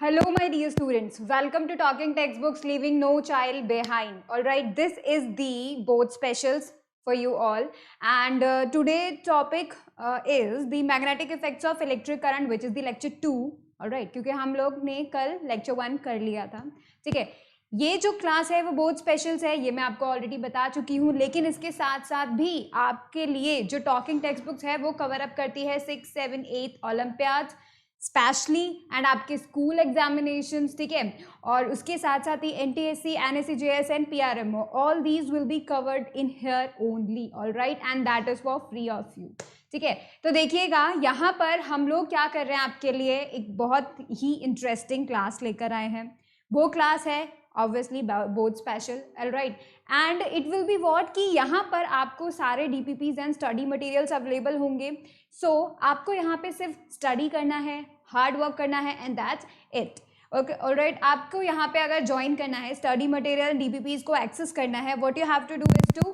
Hello, my dear students. Welcome to Talking Textbooks, Leaving No Child Behind. All right, this is the board specials for you all. And today topic is the magnetic effects of electric current, which is the lecture 2. All right, क्योंकि हम लोग ने कल lecture 1 कर लिया था. ठीक है, ये जो क्लास है वो बहुत स्पेशल्स है, ये मैं आपको ऑलरेडी बता चुकी हूँ. लेकिन इसके साथ साथ भी आपके लिए जो टॉकिंग टेक्स्ट बुक्स है वो कवर अप करती है 6, 7, 8 ओलंपियाड स्पेशली एंड आपके स्कूल एग्जामिनेशंस. ठीक है, और उसके साथ साथ ही NTSC, NSC, JS and PRMO, all these will be covered in here only. All right, and that is for free of you. ठीक है, तो देखिएगा यहाँ पर हम लोग क्या कर रहे हैं, आपके लिए एक बहुत ही इंटरेस्टिंग क्लास लेकर आए हैं. वो क्लास है obviously board special. All right, and it will be what कि यहाँ पर आपको सारे DPPs and study materials available होंगे. सो आपको यहाँ पे सिर्फ स्टडी करना है, हार्ड वर्क करना है, and that's it. Okay, alright. आपको यहाँ पे अगर ज्वाइन करना है, स्टडी मटेरियल DPPs को एक्सेस करना है, what you have to do is to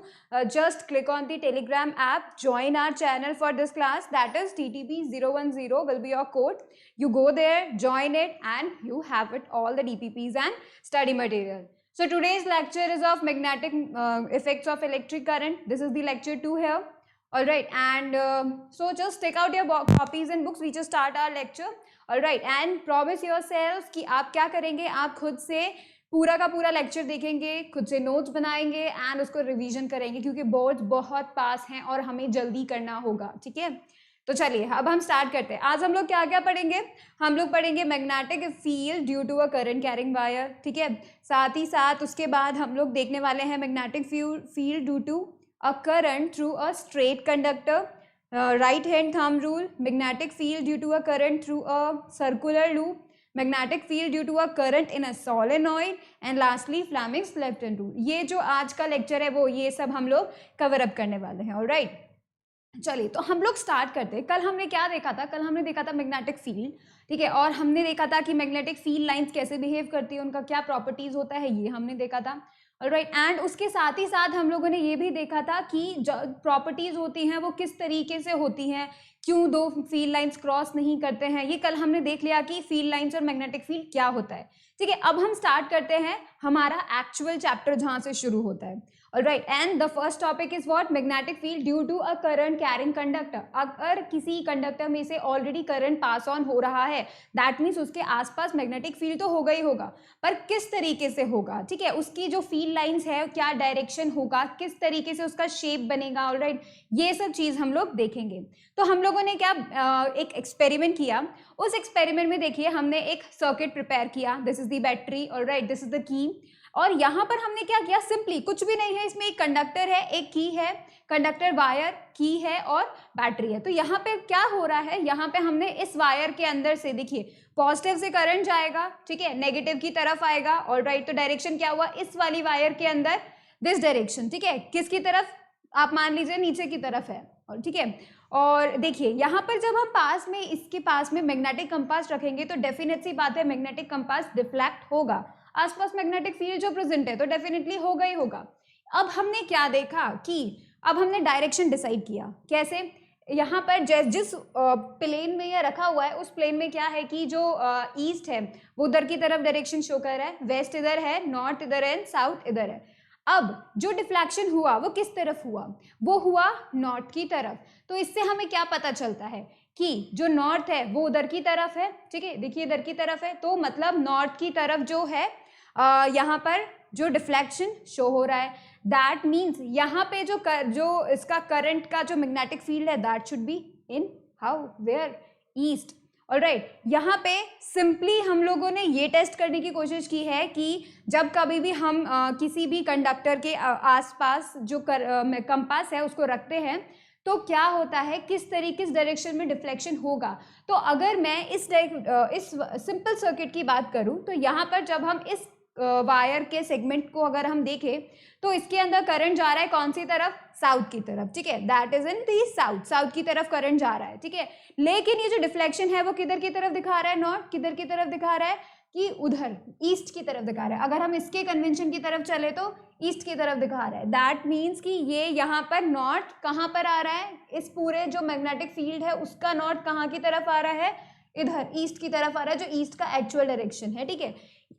just click on the Telegram app, join our channel for this class, that is TTP010 will be your code. You go there, join it, and you have it all the DPPs and study material. So today's lecture is of magnetic effects of electric current. This is the lecture 2 here. All right, and so just take out your copies and books. We just start our lecture. All right, and promise yourselves कि आप क्या करेंगे, आप खुद से पूरा का पूरा लेक्चर देखेंगे, खुद से नोट्स बनाएंगे एंड उसको रिवीजन करेंगे, क्योंकि बोर्ड्स बहुत पास हैं और हमें जल्दी करना होगा. ठीक है, तो चलिए अब हम स्टार्ट करते हैं. आज हम लोग क्या क्या पढ़ेंगे, हम लोग पढ़ेंगे magnetic field due to a current carrying wire. ठीक है, साथ ही साथ उसके बाद हम लोग देखने वाले हैं magnetic field due to a current through a straight conductor, right hand thumb rule, magnetic field due to a current through a circular loop, magnetic field due to a current in a solenoid, and lastly Fleming's left hand rule. ये जो आज का lecture है वो ये सब हम लोग कवर अप करने वाले हैं. ऑलराइट, चलिए तो हम लोग स्टार्ट करते हैं. कल हमने क्या देखा था, कल हमने देखा था मैग्नेटिक फील्ड. ठीक है, और हमने देखा था कि मैग्नेटिक फील्ड लाइंस कैसे बिहेव करती है, उनका क्या प्रॉपर्टीज होता है, ये हमने देखा था. ऑलराइट, एंड उसके साथ ही साथ हम लोगों ने ये भी देखा था कि जो प्रॉपर्टीज होती हैं वो किस तरीके से होती हैं, क्यों दो फील्ड लाइंस क्रॉस नहीं करते हैं. ये कल हमने देख लिया कि फील्ड लाइंस और मैग्नेटिक फील्ड क्या होता है. ठीक है, अब हम स्टार्ट करते हैं हमारा एक्चुअल चैप्टर जहां से शुरू होता है. Alright, and the first topic is what, magnetic field due to a current carrying conductor. अगर किसी कंडक्टर में से ऑलरेडी करंट पास ऑन हो रहा है, दैट मीन्स उसके आसपास मैग्नेटिक फील्ड तो होगा ही होगा, पर किस तरीके से होगा. ठीक है, उसकी जो फील्ड लाइंस है क्या डायरेक्शन होगा, किस तरीके से उसका शेप बनेगा. ऑलराइट, ये सब चीज हम लोग देखेंगे. तो हम लोगों ने क्या एक एक्सपेरिमेंट किया. उस एक्सपेरिमेंट में देखिए हमने एक सर्किट प्रिपेयर किया. This is the battery. Alright, this is the key. और यहाँ पर हमने क्या किया, सिंपली कुछ भी नहीं है, इसमें एक कंडक्टर है, एक की है, कंडक्टर वायर, की है और बैटरी है. तो यहाँ पे क्या हो रहा है, यहाँ पे हमने इस वायर के अंदर से देखिए पॉजिटिव से करंट जाएगा. ठीक है, नेगेटिव की तरफ आएगा. ऑलराइट, तो डायरेक्शन क्या हुआ, इस वाली वायर के अंदर दिस डायरेक्शन. ठीक है, किसकी तरफ, आप मान लीजिए नीचे की तरफ है. और ठीक है, और देखिए यहाँ पर जब हम पास में इसके पास में मैग्नेटिक कंपास रखेंगे तो डेफिनेट सी बात है मैग्नेटिक कंपास डिफ्लेक्ट होगा. आसपास मैग्नेटिक फील्ड जो प्रेजेंट है तो डेफिनेटली होगा ही होगा. अब हमने क्या देखा कि अब हमने डायरेक्शन डिसाइड किया. कैसे, यहाँ पर जिस प्लेन में ये रखा हुआ है उस प्लेन में क्या है कि जो ईस्ट है वो उधर की तरफ डायरेक्शन शो कर रहा है, वेस्ट इधर है, नॉर्थ इधर है, साउथ इधर है. अब जो डिफ्लेक्शन हुआ वो किस तरफ हुआ, वो हुआ नॉर्थ की तरफ. तो इससे हमें क्या पता चलता है कि जो नॉर्थ है वो उधर की तरफ है. ठीक है, देखिए इधर की तरफ है, तो मतलब नॉर्थ की तरफ जो है यहाँ पर जो डिफ्लेक्शन शो हो रहा है, दैट मीन्स यहाँ पे जो इसका करंट का जो मैग्नेटिक फील्ड है that should be in how, where, east. Alright, यहाँ पे सिंपली हम लोगों ने ये टेस्ट करने की कोशिश की है कि जब कभी भी हम किसी भी कंडक्टर के आसपास जो कंपास है उसको रखते हैं तो क्या होता है, किस डायरेक्शन में डिफ्लेक्शन होगा. तो अगर मैं इस सिंपल सर्किट की बात करूं तो यहाँ पर जब हम इस वायर के सेगमेंट को अगर हम देखें तो इसके अंदर करंट जा रहा है कौन सी तरफ, साउथ की तरफ. ठीक है, that is in the south की तरफ करंट जा रहा है. ठीक है, लेकिन ये जो डिफ्लेक्शन है वो किधर की तरफ दिखा रहा है, नॉर्थ किधर की तरफ दिखा रहा है, कि उधर ईस्ट की तरफ दिखा रहा है. अगर हम इसके कन्वेंशन की तरफ चले तो ईस्ट की तरफ दिखा रहा है. दैट मीन्स कि ये यहाँ पर नॉर्थ कहाँ पर आ रहा है, इस पूरे जो मैग्नेटिक फील्ड है उसका नॉर्थ कहाँ की तरफ आ रहा है, इधर ईस्ट की तरफ आ रहा है, जो ईस्ट का एक्चुअल डायरेक्शन है, ठीक है।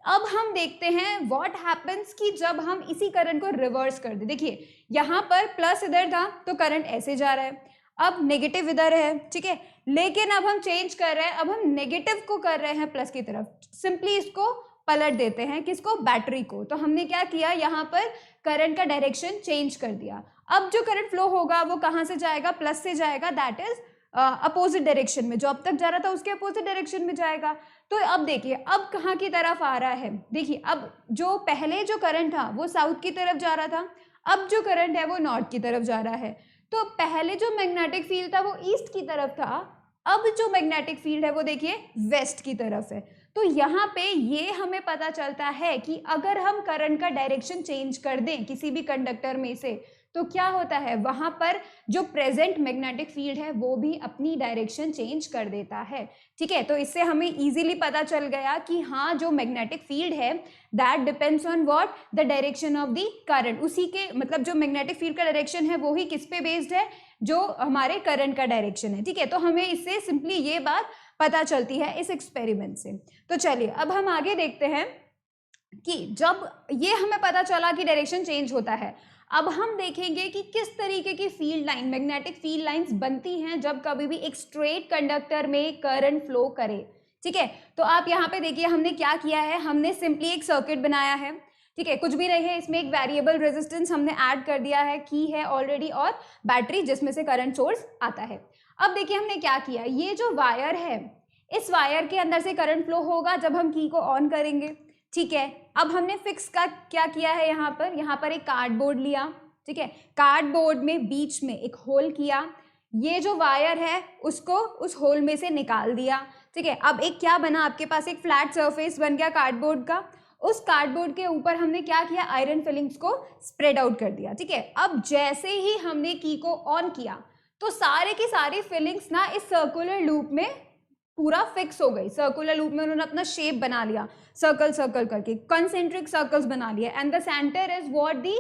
अब हम देखते हैं व्हाट हैपेंस कि जब हम इसी करंट को रिवर्स कर दे। देखिए यहाँ पर प्लस इधर था तो करंट ऐसे जा रहा है, अब नेगेटिव इधर है, ठीक है, लेकिन अब हम चेंज कर रहे हैं, अब हम नेगेटिव को कर रहे हैं प्लस की तरफ, सिंपली इसको पलट देते हैं, किसको, बैटरी को। तो हमने क्या किया, यहाँ पर करंट का डायरेक्शन चेंज कर दिया। अब जो करंट फ्लो होगा वो कहाँ से जाएगा, प्लस से जाएगा, दैट इज अपोजिट डायरेक्शन में, जो अब तक जा रहा था उसके अपोजिट डायरेक्शन में जाएगा। तो अब देखिए अब कहाँ की तरफ आ रहा है, देखिए अब जो पहले जो करंट था वो साउथ की तरफ जा रहा था, अब जो करंट है वो नॉर्थ की तरफ जा रहा है। तो पहले जो मैग्नेटिक फील्ड था वो ईस्ट की तरफ था, अब जो मैग्नेटिक फील्ड है वो देखिए वेस्ट की तरफ है। तो यहाँ पे ये हमें पता चलता है कि अगर हम करंट का डायरेक्शन चेंज कर दें किसी भी कंडक्टर में से, तो क्या होता है, वहां पर जो प्रेजेंट मैग्नेटिक फील्ड है वो भी अपनी डायरेक्शन चेंज कर देता है, ठीक है। तो इससे हमें इजीली पता चल गया कि हाँ जो मैग्नेटिक फील्ड है that depends on what, the direction of the current, उसी के मतलब जो मैग्नेटिक फील्ड का डायरेक्शन है वो ही किस पे बेस्ड है, जो हमारे करंट का डायरेक्शन है, ठीक है। तो हमें इससे सिंपली ये बात पता चलती है इस एक्सपेरिमेंट से। तो चलिए अब हम आगे देखते हैं कि जब ये हमें पता चला कि डायरेक्शन चेंज होता है, अब हम देखेंगे कि किस तरीके की field line, magnetic field lines बनती हैं जब कभी भी एक स्ट्रेट कंडक्टर में करंट फ्लो करे, ठीक है। तो आप यहाँ पे देखिए हमने क्या किया है, हमने सिंपली एक सर्किट बनाया है, ठीक है, कुछ भी नहीं है, इसमें एक वेरिएबल रेजिस्टेंस हमने ऐड कर दिया है, की है ऑलरेडी, और बैटरी जिसमें से करंट सोर्स आता है। अब देखिए हमने क्या किया, ये जो वायर है इस वायर के अंदर से करंट फ्लो होगा जब हम की को ऑन करेंगे, ठीक है। अब हमने फिक्स का क्या किया है, यहाँ पर एक कार्डबोर्ड लिया, ठीक है, कार्डबोर्ड में बीच में एक होल किया, ये जो वायर है उसको उस होल में से निकाल दिया, ठीक है। अब एक क्या बना, आपके पास एक फ्लैट सरफेस बन गया कार्डबोर्ड का, उस कार्डबोर्ड के ऊपर हमने क्या किया, आयरन फिलिंग्स को स्प्रेड आउट कर दिया, ठीक है। अब जैसे ही हमने की को ऑन किया तो सारे की सारी फिलिंग्स ना इस सर्कुलर लूप में पूरा फिक्स हो गई, सर्कुलर लूप में उन्होंने अपना शेप बना लिया, सर्कल सर्कल करके कंसेंट्रिक सर्कल्स बना लिए, and the centre is what the,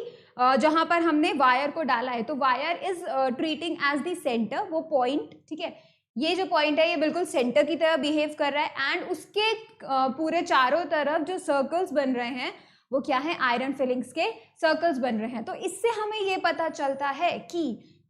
जहां पर हमने वायर को डाला है तो wire is treating as the centre, वो पॉइंट, ठीक है, ये जो पॉइंट है ये बिल्कुल सेंटर की तरह बिहेव कर रहा है, एंड उसके पूरे चारों तरफ जो सर्कल्स बन रहे हैं वो क्या है, आयरन फिलिंग्स के सर्कल्स बन रहे हैं। तो इससे हमें ये पता चलता है कि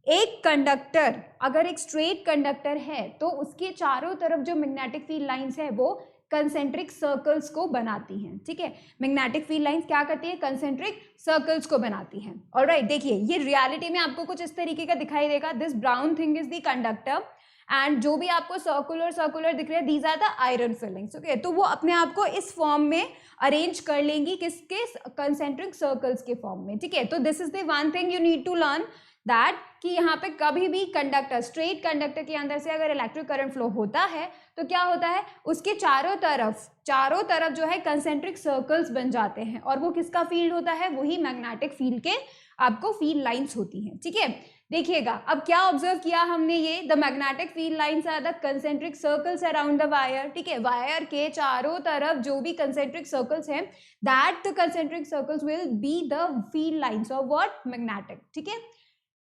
एक कंडक्टर अगर एक स्ट्रेट कंडक्टर है तो उसके चारों तरफ जो मैग्नेटिक फील्ड लाइंस है वो कंसेंट्रिक सर्कल्स को बनाती हैं, ठीक है। मैग्नेटिक फील्ड लाइंस क्या करती है, कंसेंट्रिक सर्कल्स को बनाती हैं। ऑलराइट, देखिए ये रियलिटी में आपको कुछ इस तरीके का दिखाई देगा, this brown thing is the conductor, and जो भी आपको सर्कुलर सर्कुलर दिख रहे हैं these are the iron filings, okay. तो वो अपने आप को इस फॉर्म में अरेंज कर लेंगी, किसके, कंसेंट्रिक सर्कल्स के फॉर्म में, ठीक है। तो this is the one thing you need to learn, that कि यहाँ पे कभी भी कंडक्टर, स्ट्रेट कंडक्टर के अंदर से अगर इलेक्ट्रिक करंट फ्लो होता है तो क्या होता है, उसके चारों तरफ जो है कंसेंट्रिक सर्कल्स बन जाते हैं, और वो किसका फील्ड होता है, वही मैग्नेटिक फील्ड के आपको फील्ड लाइंस होती हैं, ठीक है। देखिएगा अब क्या ऑब्जर्व किया हमने, ये the magnetic field lines are the concentric circles around the wire, ठीक है। वायर के चारों तरफ जो भी कंसेंट्रिक सर्कल्स हैं, that the concentric circles will be the field lines of what, magnetic, ठीक है।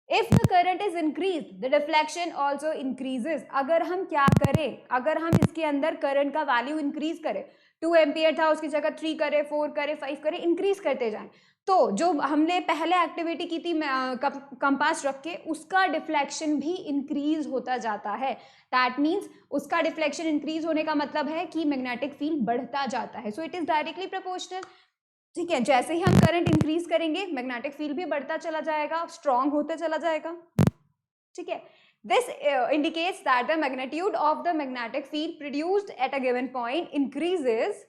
If the current is increased, the deflection also increases. अगर हम क्या करें, अगर हम इसके अंदर करंट का वैल्यू इंक्रीज करें, 2 एम्पियर था उसकी जगह 3 करें, 4 करें, 5 करें, इंक्रीज करते जाएं, तो जो हमने पहले एक्टिविटी की थी कंपास रख के, उसका डिफ्लेक्शन भी इंक्रीज होता जाता है। दैट मीन्स उसका डिफ्लेक्शन इंक्रीज होने का मतलब है कि मैग्नेटिक फील्ड बढ़ता जाता है, सो इट इज डायरेक्टली प्रोपोर्शनल, ठीक है। जैसे ही हम करंट इंक्रीज करेंगे मैग्नेटिक फील्ड भी बढ़ता चला जाएगा, स्ट्रॉन्ग होता चला जाएगा, ठीक है। This indicates that the magnitude of the magnetic field produced at a given point increases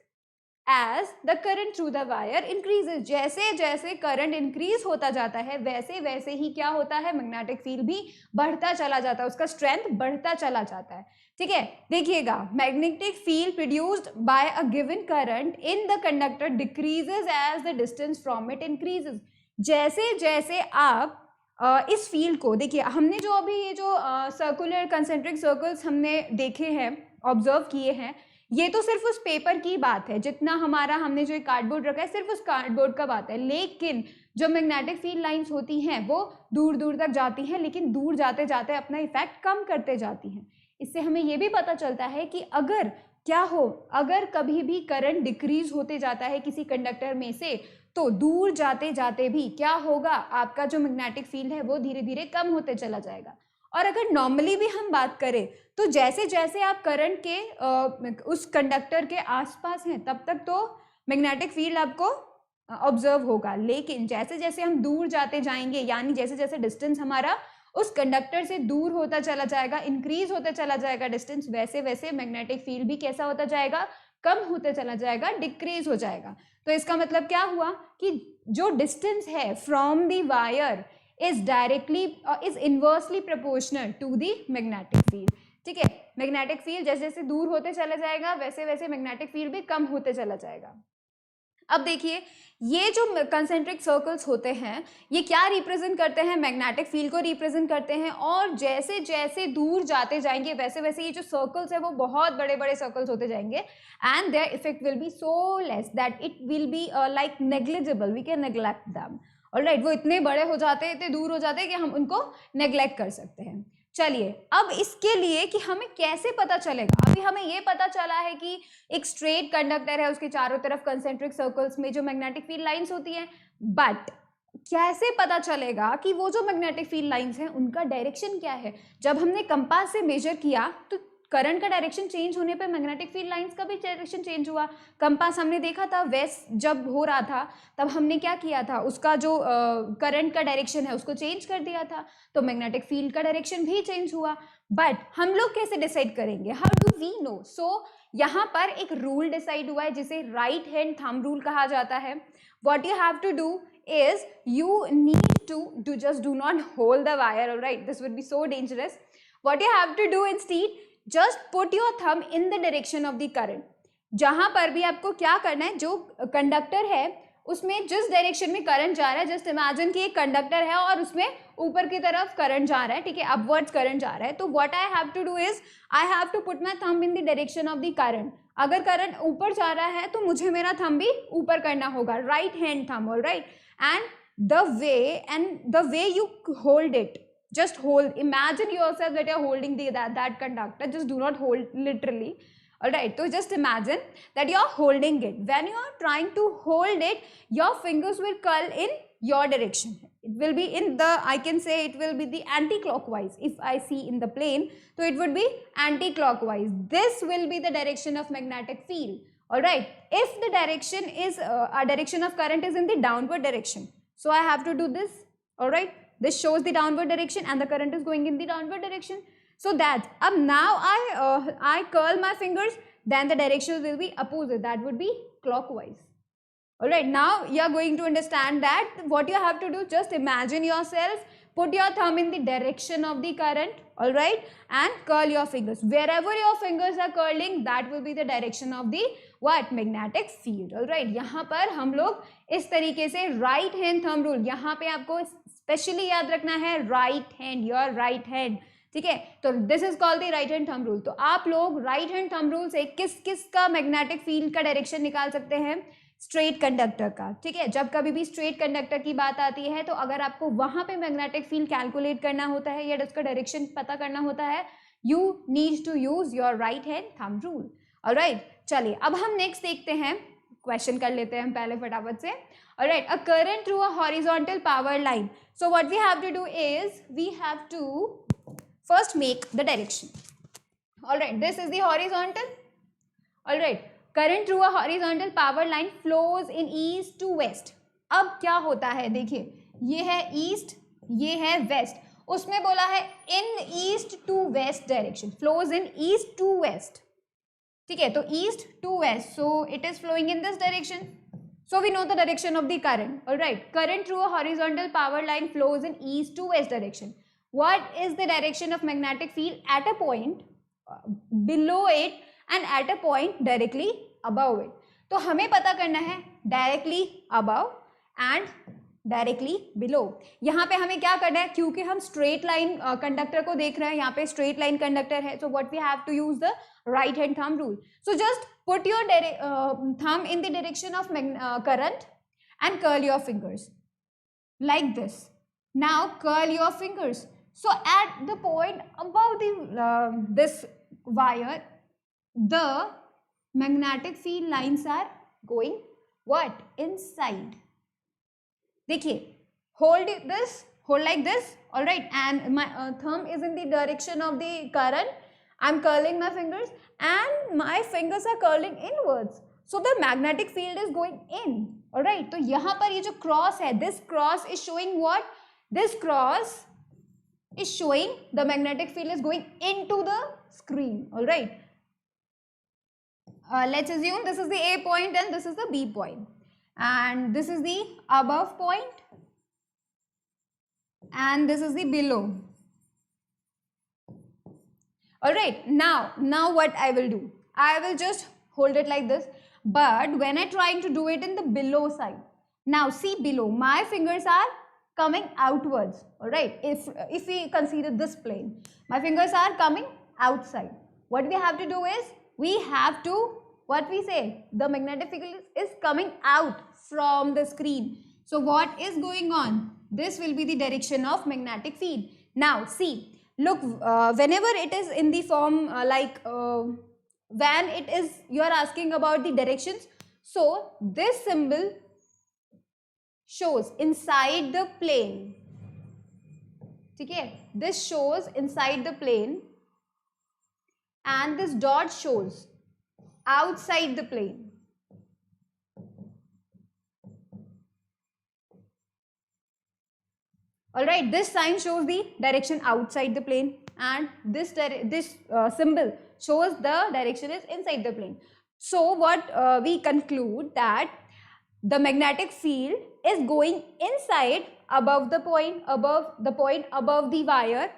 as the current through the wire increases. जैसे जैसे करंट इंक्रीज होता जाता है वैसे वैसे ही क्या होता है, मैग्नेटिक फील्ड भी बढ़ता चला जाता है, उसका स्ट्रेंथ बढ़ता चला जाता है, ठीक है। देखिएगा, magnetic field produced by a given current in the conductor decreases as the distance from it increases. जैसे जैसे आप इस फील्ड को देखिए, हमने जो अभी ये जो सर्कुलर कंसेंट्रिक सर्कल्स हमने देखे हैं, ऑब्जर्व किए हैं, ये तो सिर्फ उस पेपर की बात है, जितना हमारा हमने जो एक कार्डबोर्ड रखा है सिर्फ उस कार्डबोर्ड का बात है, लेकिन जो मैग्नेटिक फील्ड लाइंस होती हैं वो दूर दूर तक जाती हैं, लेकिन दूर जाते जाते अपना इफेक्ट कम करते जाती हैं। इससे हमें ये भी पता चलता है कि अगर क्या हो, अगर कभी भी करंट डिक्रीज होते जाता है किसी कंडक्टर में से, तो दूर जाते जाते भी क्या होगा, आपका जो मैग्नेटिक फील्ड है वो धीरे धीरे कम होते चला जाएगा। और अगर नॉर्मली भी हम बात करें तो जैसे जैसे आप करंट के उस कंडक्टर के आसपास हैं तब तक तो मैग्नेटिक फील्ड आपको ऑब्जर्व होगा, लेकिन जैसे जैसे हम दूर जाते जाएंगे, यानी जैसे जैसे डिस्टेंस हमारा उस कंडक्टर से दूर होता चला जाएगा, इंक्रीज होता चला जाएगा डिस्टेंस, वैसे वैसे मैग्नेटिक फील्ड भी कैसा होता जाएगा, कम होते चला जाएगा, डिक्रीज हो जाएगा। तो इसका मतलब क्या हुआ कि जो डिस्टेंस है from the wire is inversely proportional to the magnetic field. ठीक है, मैग्नेटिक फील्ड जैसे जैसे दूर होते चला जाएगा वैसे वैसे मैग्नेटिक फील्ड भी कम होते चला जाएगा। अब देखिए, ये जो कंसेंट्रिक सर्कल्स होते हैं ये क्या रिप्रेजेंट करते हैं, मैग्नेटिक फील्ड को रिप्रेजेंट करते हैं। और जैसे जैसे दूर जाते जाएंगे वैसे वैसे ये जो सर्कल्स है वो बहुत बड़े बड़े सर्कल्स होते जाएंगे, and their effect will be so less that it will be like negligible, we can neglect them. Alright, वो इतने बड़े हो जाते हैं, इतने दूर हो जाते हैं कि हम उनको नेग्लेक्ट कर सकते हैं। चलिए, अब इसके लिए कि हमें कैसे पता चलेगा, अभी हमें ये पता चला है कि एक स्ट्रेट कंडक्टर है, उसके चारों तरफ कंसेंट्रिक सर्कल्स में जो मैग्नेटिक फील्ड लाइंस होती हैं, बट कैसे पता चलेगा कि वो जो मैग्नेटिक फील्ड लाइंस हैं उनका डायरेक्शन क्या है। जब हमने कंपास से मेजर किया तो करंट का डायरेक्शन चेंज होने पे मैग्नेटिक फील्ड लाइंस का भी डायरेक्शन चेंज हुआ। कंपास हमने देखा था वेस्ट जब हो रहा था तब हमने क्या किया था, उसका जो करंट का डायरेक्शन है उसको चेंज कर दिया था, तो मैग्नेटिक फील्ड का डायरेक्शन भी चेंज हुआ। बट हम लोग कैसे डिसाइड करेंगे, हाउ डू वी नो। सो यहाँ पर एक रूल डिसाइड हुआ है जिसे राइट हैंड थंब रूल कहा जाता है। What you have to do is you need to just do not hold the wire, all right, this would be so dangerous. What you have to do instead, just put your thumb in the direction of the current. जहां पर भी आपको क्या करना है, जो conductor है उसमें जिस डायरेक्शन में करंट जा रहा है, जस्ट इमेजिन कि एक कंडक्टर है और उसमें ऊपर की तरफ करंट जा रहा है, ठीक है, अपवर्ड्स करंट जा रहा है, तो what I have to do is I have to put my thumb in the direction of the current. अगर करंट ऊपर जा रहा है तो मुझे मेरा थंब भी ऊपर करना होगा, right hand thumb, all right. And the way you hold it, just hold, imagine yourself that you're holding that conductor, just do not hold literally, all right, so just imagine that you're holding it. When you are trying to hold it, your fingers will curl in your direction, it will be in the, I can say it will be the anti-clockwise. If I see in the plane, so it would be anti-clockwise. This will be the direction of magnetic field. All right, if the direction is a direction of current is in the downward direction, so I have to do this, all right, this shows the downward direction and the current is going in the downward direction. So that now I curl my fingers, then the direction will be opposite, that would be clockwise. All right, now you are going to understand that what you have to do, just imagine yourself, put your thumb in the direction of the current, all right, and curl your fingers. Wherever your fingers are curling, that will be the direction of the what, magnetic field, all right. यहाँ पर हम लोग इस तरीके से right hand thumb rule, यहाँ पे आपको स्पेशली याद रखना है right hand, your right hand, ठीक है, तो this is called the right hand thumb rule. तो आप लोग राइट हैंड थंब रूल से किस किस का मैग्नेटिक फील्ड का डायरेक्शन निकाल सकते हैं, स्ट्रेट कंडक्टर का, ठीक है। जब कभी भी स्ट्रेट कंडक्टर की बात आती है तो अगर आपको वहां पे मैग्नेटिक फील्ड कैलकुलेट करना होता है या उसका डायरेक्शन पता करना होता है, you need to use your right hand thumb rule, alright. चलिए, अब हम नेक्स्ट देखते हैं, क्वेश्चन कर लेते हैं हम पहले फटाफट से। Alright, a current through a horizontal power line, so what we have to do is we have to first make the direction, alright, this is the horizontal, alright, current through a horizontal power line flows in east to west. अब क्या होता है, देखिए ये है east, ये है waste, उसमें बोला है in east to west direction, flows in east to west, ठीक है, तो east to west, so it is flowing in this direction, so we know the direction of the current, all right. Current through a horizontal power line flows in east to west direction. What is the direction of magnetic field at a point below it and at a point directly above it? तो हमें पता करना है directly above and directly below. यहाँ पे हमें क्या करना है, क्योंकि हम स्ट्रेट लाइन कंडक्टर को देख रहे हैं, यहाँ पे स्ट्रेट लाइन कंडक्टर है, so what we have to use the right hand thumb rule. So just put your thumb in the direction of current and curl your fingers like this. Now curl your fingers. So at the point above the this wire, the magnetic field lines are going what? Inside. देखिए, hold like this, all right, and my thumb is in the direction of the current. I'm curling my fingers and my fingers are curling inwards, so the magnetic field is going in, all right. तो यहाँ पर ये जो cross है, this cross is showing what? This cross is showing the magnetic field is going into the screen, all right. Let's assume this is the A point and this is the B point, and this is the above point and this is the below. All right, now what I will do, I will just hold it like this, but when I trying to do it in the below side, now see below, my fingers are coming outwards, all right. If we consider this plane, my fingers are coming outside. What we have to do is, we have to, what we say, the magnetic field is coming out from the screen. So what is going on? This will be the direction of magnetic field. Now see, look, whenever it is in the form when it is, you are asking about the directions, so this symbol shows inside the plane. ठीक है, this shows inside the plane and this dot shows outside the plane. All right, this sign shows the direction outside the plane and this symbol shows the direction is inside the plane. So what we conclude, that the magnetic field is going inside above the point above the wire,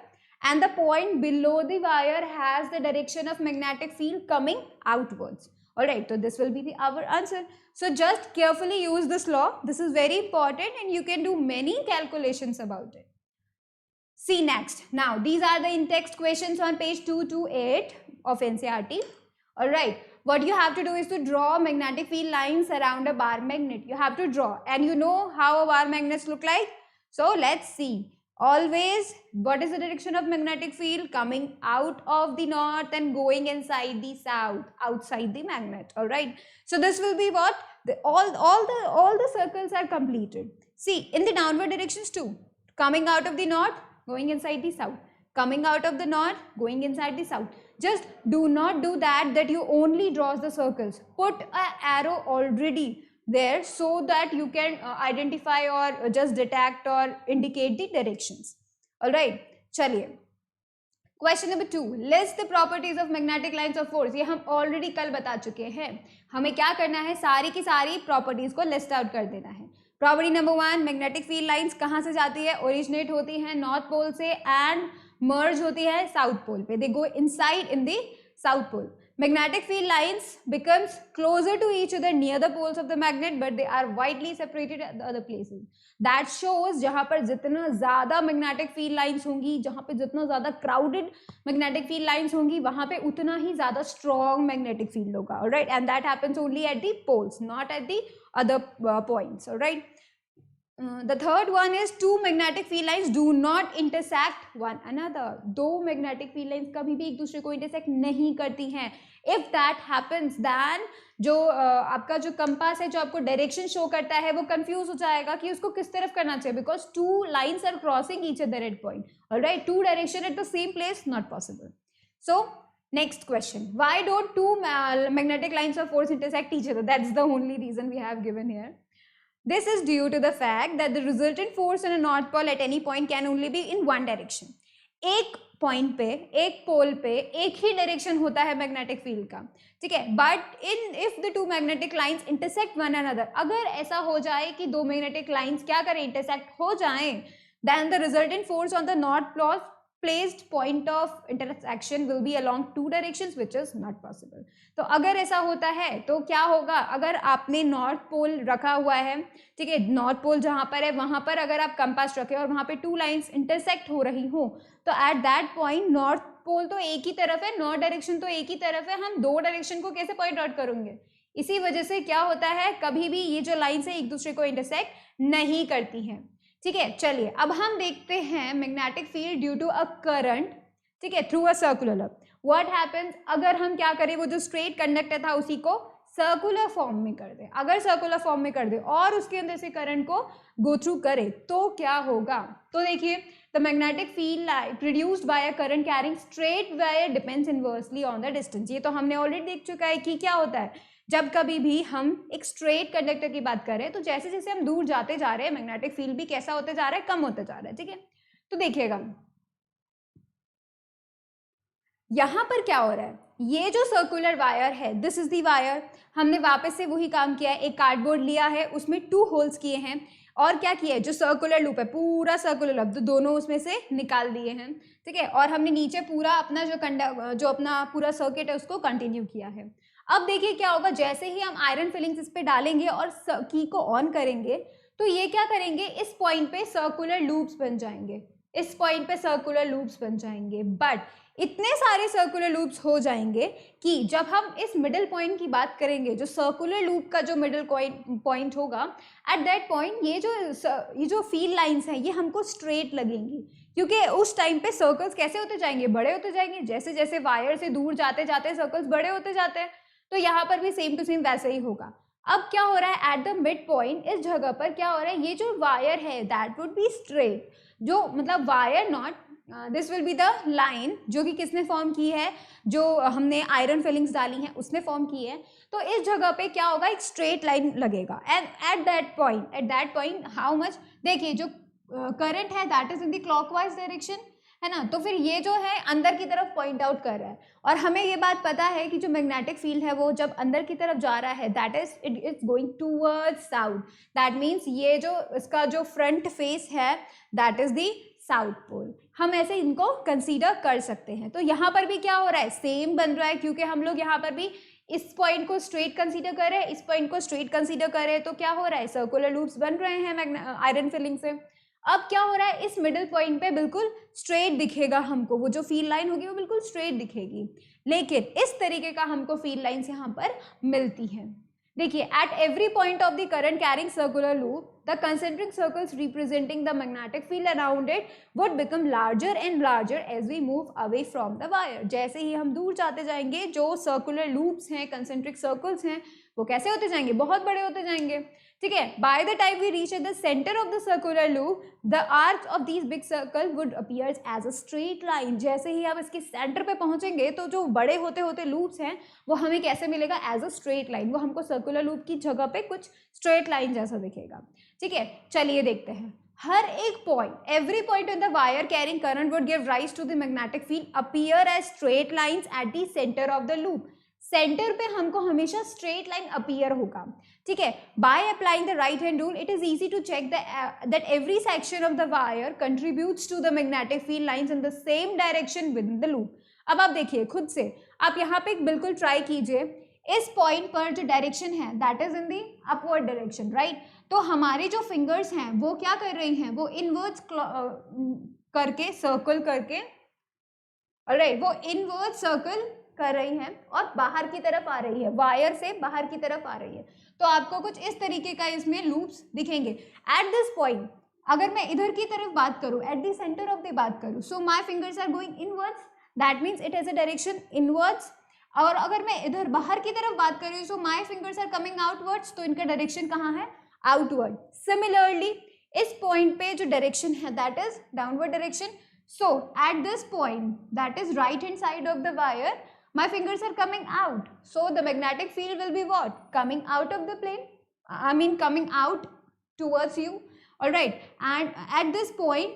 and the point below the wire has the direction of magnetic field coming outwards. All right, so this will be our answer. So just carefully use this law. This is very important and you can do many calculations about it. See next. Now these are the in-text questions on page 228 of NCERT. All right, what you have to do is to draw magnetic field lines around a bar magnet. You have to draw, and you know how a bar magnets look like. So let's see. Always, what is the direction of magnetic field? Coming out of the north and going inside the south, outside the magnet. All right. So this will be what? All the circles are completed. See, in the downward directions too. Coming out of the north, going inside the south. Coming out of the north, going inside the south. Just do not do that you only draws the circles. Put an arrow already there so that you can identify or just detect or indicate the directions. All right, चलिए. Question number 2. List the properties of magnetic lines of force. ये हम already कल बता चुके हैं. हमें क्या करना है? सारी की सारी properties को list out कर देना है. Property number 1. Magnetic field lines कहाँ से जाती है? Originate होती है North Pole से and merge होती है South Pole पे. They go inside in the South Pole. Magnetic field lines becomes closer to each other near the poles of the magnet, but they are widely separated at the other places. That shows जहाँ पर जितना ज़्यादा magnetic field lines होंगी, जहाँ पे जितना ज़्यादा crowded magnetic field lines होंगी, वहाँ पे उतना ही ज़्यादा strong magnetic field होगा, all right? And that happens only at the poles, not at the other points, all right? The third one is two magnetic field lines do not intersect one another. दो magnetic field lines कभी भी एक दूसरे को intersect नहीं करती हैं. If that happens, then जो आपका जो compass है जो आपको direction show करता है वो confuse हो जाएगा कि उसको किस तरफ करना चाहिए, because two lines are crossing each other at point. All right, two direction at the same place not possible. So next question, why don't two magnetic lines of force intersect each other? That's the only reason we have given here. This is due to the fact that the resultant force on a north pole at any point can only be in one direction. एक point पे, एक pole पे एक ही direction होता है magnetic field का, ठीक है? But if the two magnetic lines intersect one another, अगर ऐसा हो जाए कि दो magnetic lines क्या करें, intersect हो जाएं, then the resultant force on the north pole placed point of intersection will be along two directions, which is not possible. तो अगर ऐसा होता है तो क्या होगा? अगर आपने नॉर्थ पोल रखा हुआ है, ठीक है, नॉर्थ पोल जहाँ पर है वहाँ पर अगर आप कंपास रखें और वहाँ पे टू लाइंस इंटरसेक्ट हो रही हो, तो at that point north pole तो एक ही तरफ है, नॉर्थ डायरेक्शन तो एक ही तरफ है, हम दो डायरेक्शन को कैसे पॉइंट आउट करेंगे? इसी वजह से क्या होता है, कभी भी ये जो लाइन्स है एक दूसरे को इंटरसेक्ट नहीं करती हैं, ठीक है, चलिए अब हम देखते हैं magnetic field due to a current, ठीक है, through a circular loop. What happens अगर हम क्या करें, वो जो स्ट्रेट कंडक्टर था उसी को सर्कुलर फॉर्म में कर दे, अगर सर्कुलर फॉर्म में कर दे और उसके अंदर से करंट को गो थ्रू करे तो क्या होगा। तो देखिए, the magnetic field line produced by a current carrying straight wire depends inversely on the distance. ये तो हमने ऑलरेडी देख चुका है कि क्या होता है जब कभी भी हम एक स्ट्रेट कंडक्टर की बात करें तो जैसे जैसे हम दूर जाते जा रहे हैं मैग्नेटिक फील्ड भी कैसा होते जा रहा है, कम होते जा रहा है। ठीक है, तो देखिएगा यहां पर क्या हो रहा है, ये जो सर्कुलर वायर है, दिस इज दी वायर, हमने वापस से वही काम किया है, एक कार्डबोर्ड लिया है, उसमें 2 होल्स किए हैं और क्या किया है, जो सर्कुलर लूप है पूरा सर्कुलर लूप, तो दोनों उसमें से निकाल दिए हैं। ठीक है, और हमने नीचे पूरा अपना जो अपना पूरा सर्किट है उसको कंटिन्यू किया है। अब देखिए क्या होगा, जैसे ही हम आयरन फिलिंग्स इस पे डालेंगे और की को ऑन करेंगे तो ये क्या करेंगे, इस पॉइंट पे सर्कुलर लूप्स बन जाएंगे, इस पॉइंट पे सर्कुलर लूप्स बन जाएंगे। बट इतने सारे सर्कुलर लूप्स हो जाएंगे कि जब हम इस मिडिल पॉइंट की बात करेंगे, जो सर्कुलर लूप का जो मिडिल पॉइंट होगा, एट दैट पॉइंट ये जो फील्ड लाइंस हैं ये हमको स्ट्रेट लगेंगी, क्योंकि उस टाइम पे सर्कल्स कैसे होते जाएंगे, बड़े होते जाएंगे, जैसे जैसे वायर से दूर जाते जाते सर्कल्स बड़े होते जाते हैं। तो यहाँ पर भी सेम टू सेम वैसे ही होगा। अब क्या हो रहा है, एट द मिड पॉइंट इस जगह पर क्या हो रहा है, ये जो वायर है दैट वुड बी स्ट्रेट, जो मतलब wire not this will be the line जो कि किसने फॉर्म की है, जो हमने आयरन फिलिंग्स डाली हैं उसने फॉर्म की है। तो इस जगह पे क्या होगा, एक स्ट्रेट लाइन लगेगा and eight that point how much, देखिए जो करंट है that is in the clockwise direction, है ना, तो फिर ये जो है अंदर की तरफ पॉइंट आउट कर रहा है। और हमें ये बात पता है कि जो मैग्नेटिक फील्ड है वो जब अंदर की तरफ जा रहा है that is it is going towards south, that means ये जो इसका जो फ्रंट फेस है that is the south pole, हम ऐसे इनको कंसीडर कर सकते हैं। तो यहाँ पर भी क्या हो रहा है, सेम बन रहा है, क्योंकि हम लोग यहाँ पर भी इस पॉइंट को स्ट्रेट कंसीडर कर रहे हैं, इस पॉइंट को स्ट्रेट कंसीडर कर रहे हैं, तो क्या हो रहा है, सर्कुलर लूप्स बन रहे हैं आयरन फिलिंग से। अब क्या हो रहा है, इस मिडिल पॉइंट पे बिल्कुल स्ट्रेट दिखेगा हमको, वो जो फील्ड लाइन होगी वो बिल्कुल स्ट्रेट दिखेगी, लेकिन इस तरीके का हमको फील्ड लाइंस यहाँ पर मिलती है। देखिए, at every point of the current carrying circular loop the concentric circles representing the magnetic field around it would become larger and larger as we move away from the wire। जैसे ही हम दूर जाते जाएंगे जो सर्कुलर लूप्स हैं, concentric circles हैं, वो कैसे होते जाएंगे, बहुत बड़े होते जाएंगे। ठीक है, by the time we reach at the centre of the circular loop the arch of these big circle would appears as a straight line. जैसे ही आप इसके सेंटर पे पहुंचेंगे तो जो बड़े होते होते लूप्स हैं वो हमें कैसे मिलेगा, एज अ स्ट्रेट लाइन, वो हमको सर्कुलर लूप की जगह पे कुछ स्ट्रेट लाइन जैसा दिखेगा। ठीक है, चलिए देखते हैं, हर एक point, every point in the wire carrying current would give rise to the magnetic field appear as straight lines at the centre of the loop. Centre पे हमको हमेशा स्ट्रेट लाइन अपीयर होगा। ठीक है, by applying the right hand rule it is easy to check that every section of the wire contributes to the magnetic field lines in the same direction within the loop. अब आप देखिए खुद से, आप यहाँ पे बिल्कुल try कीजिए, इस पॉइंट पर जो डायरेक्शन है that is in the upward direction, right. तो हमारे जो फिंगर्स हैं वो क्या कर रही हैं, वो इनवर्ड्स करके सर्कल करके, ऑलराइट, वो इनवर्ड सर्कल कर रही हैं और बाहर की तरफ आ रही है, वायर से बाहर की तरफ आ रही है। तो आपको कुछ इस तरीके का इसमें लूप्स दिखेंगे। एट दिस पॉइंट अगर मैं इधर की तरफ बात करूं, at the centre of the बात करूं, so my fingers are going inwards, that means it has a direction inwards. और अगर मैं इधर बाहर की तरफ बात कर रही हूँ, so my fingers are coming outwards, तो इनका डायरेक्शन कहाँ है, आउटवर्ड। सिमिलरली इस पॉइंट पे जो डायरेक्शन है that is downward direction. So at this point, that is right hand side of the wire, my fingers are coming out. So the magnetic field will be what? Coming out of the plane. I mean coming out towards you. Alright. And at this point,